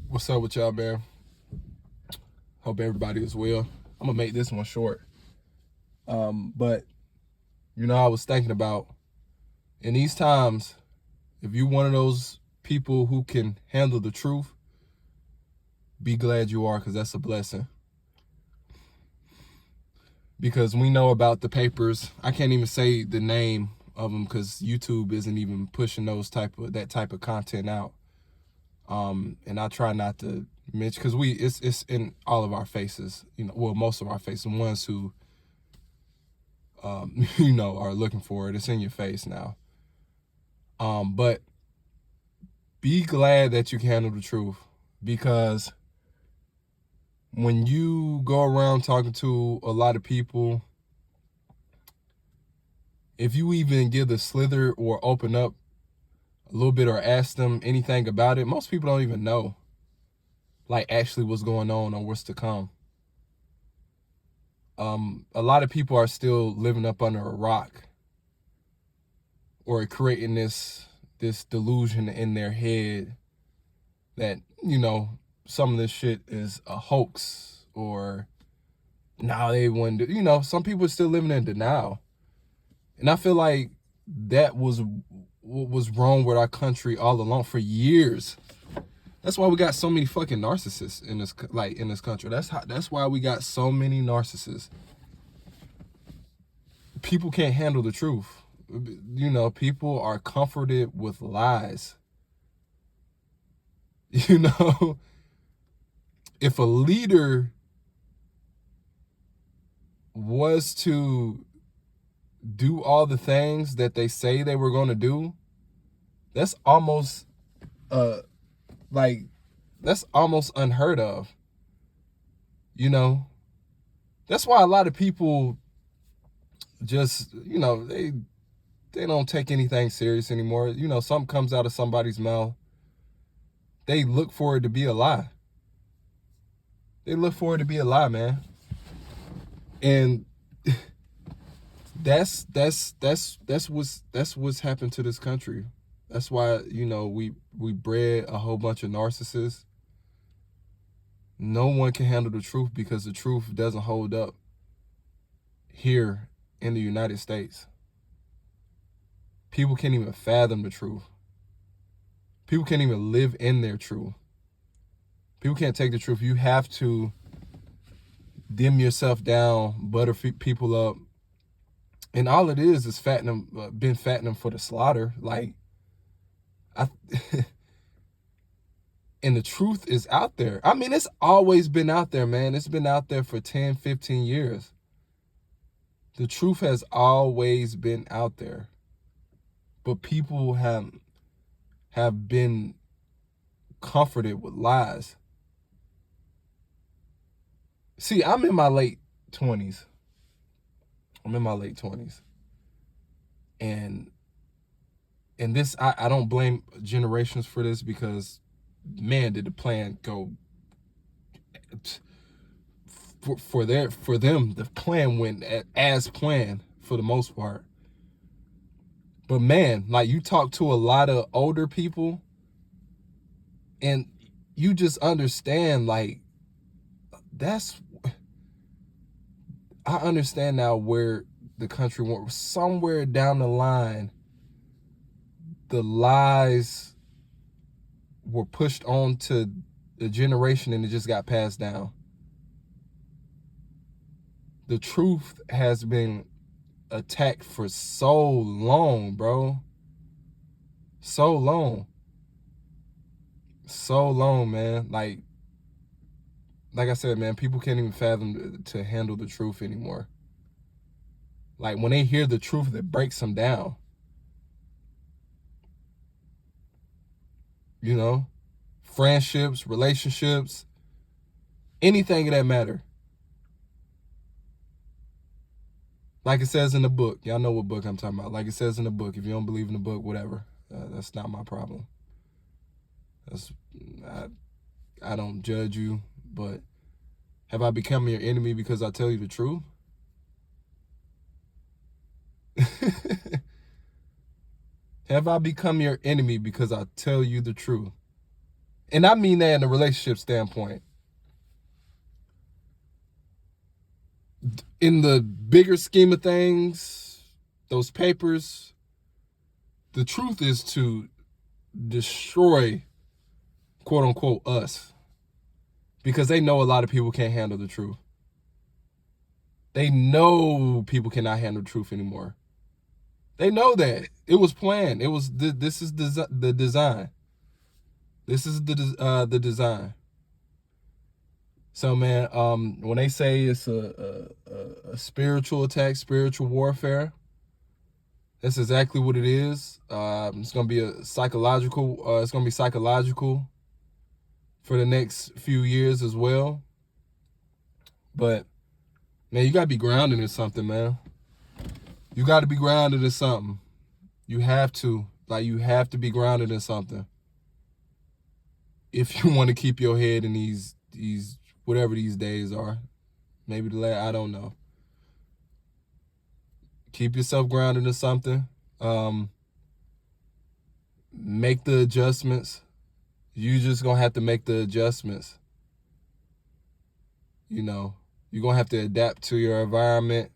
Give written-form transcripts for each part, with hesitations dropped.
What's up with y'all, man? Hope everybody is well. I'm gonna make this one short. But I was thinking about in these times, if you one of those people who can handle the truth, be glad you are, because that's a blessing. Because we know about the papers. I can't even say the name of them because YouTube isn't even pushing that type of content out. And I try not to mention because it's in all of our faces. Most of our faces. The ones who are looking for it. It's in your face now. But be glad that you can handle the truth, because when you go around talking to a lot of people, if you even give the slither or open up a little bit or ask them anything about it, most people don't even know, like, actually what's going on or what's to come. A lot of people are still living up under a rock or creating this delusion in their head that, some of this shit is a hoax, or they wouldn't do. Some people are still living in denial. And I feel like that was what was wrong with our country all along for years. That's why we got so many fucking narcissists in this country. That's why we got so many narcissists. People can't handle the truth. People are comforted with lies. If a leader was to do all the things that they say they were going to do, that's almost that's almost unheard of. That's why a lot of people just, they don't take anything serious anymore. Something comes out of somebody's mouth, they look for it to be a lie. They look for it to be a lie, man. And that's what's happened to this country. That's why, we bred a whole bunch of narcissists. No one can handle the truth because the truth doesn't hold up here in the United States. People can't even fathom the truth. People can't even live in their truth. People can't take the truth. You have to dim yourself down, butter people up. And all it is fattening them for the slaughter. And the truth is out there. I mean, it's always been out there, man. It's been out there for 10, 15 years. The truth has always been out there. But people have been comforted with lies. See, I'm in my late 20s. And this, I don't blame generations for this, because, man, did the plan go for them. The plan went as planned for the most part. But, man, like, you talk to a lot of older people and you just understand, like, I understand now where the country went. Somewhere down the line, the lies were pushed on to the generation and it just got passed down. The truth has been attacked for so long, bro. So long, man. Like I said, man, people can't even fathom to handle the truth anymore. Like, when they hear the truth, that breaks them down. Friendships, relationships, anything of that matter. Like it says in the book. Y'all know what book I'm talking about. Like it says in the book. If you don't believe in the book, whatever. That's not my problem. I don't judge you, but have I become your enemy because I tell you the truth? Have I become your enemy because I tell you the truth? And I mean that in a relationship standpoint. In the bigger scheme of things, those papers, the truth is to destroy, quote unquote, us. Because they know a lot of people can't handle the truth. They know people cannot handle the truth anymore. They know that. It was planned. It was this is the design. This is the design. So man, when they say it's a spiritual attack, spiritual warfare, that's exactly what it is. It's gonna be a psychological. It's gonna be psychological for the next few years as well. But man, you gotta be grounded in something, man. You gotta be grounded in something. You have to. Like, you have to be grounded in something. If you want to keep your head in these whatever these days are. Maybe I don't know. Keep yourself grounded in something. Make the adjustments. You just gonna have to make the adjustments. You know, you're gonna have to adapt to your environment.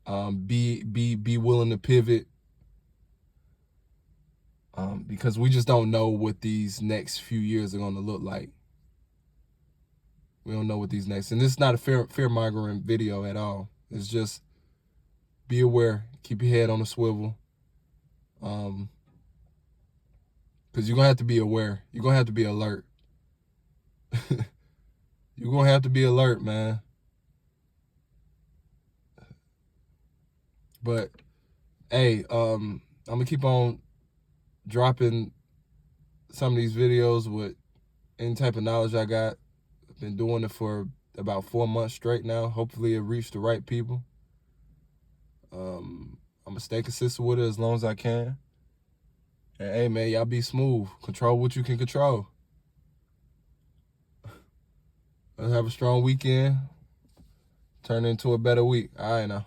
Be willing to pivot. Because we just don't know what these next few years are gonna look like. We don't know what these next, and this is not a fear-mongering video at all. It's just be aware, keep your head on the swivel. Because you're gonna have to be aware. You're gonna have to be alert. You're gonna have to be alert, man. But hey, I'm gonna keep on dropping some of these videos with any type of knowledge I got. I've been doing it for about 4 months straight now. Hopefully it reached the right people. I'm gonna stay consistent with it as long as I can. And hey man, y'all be smooth. Control what you can control. Let's have a strong weekend. Turn into a better week. All right now.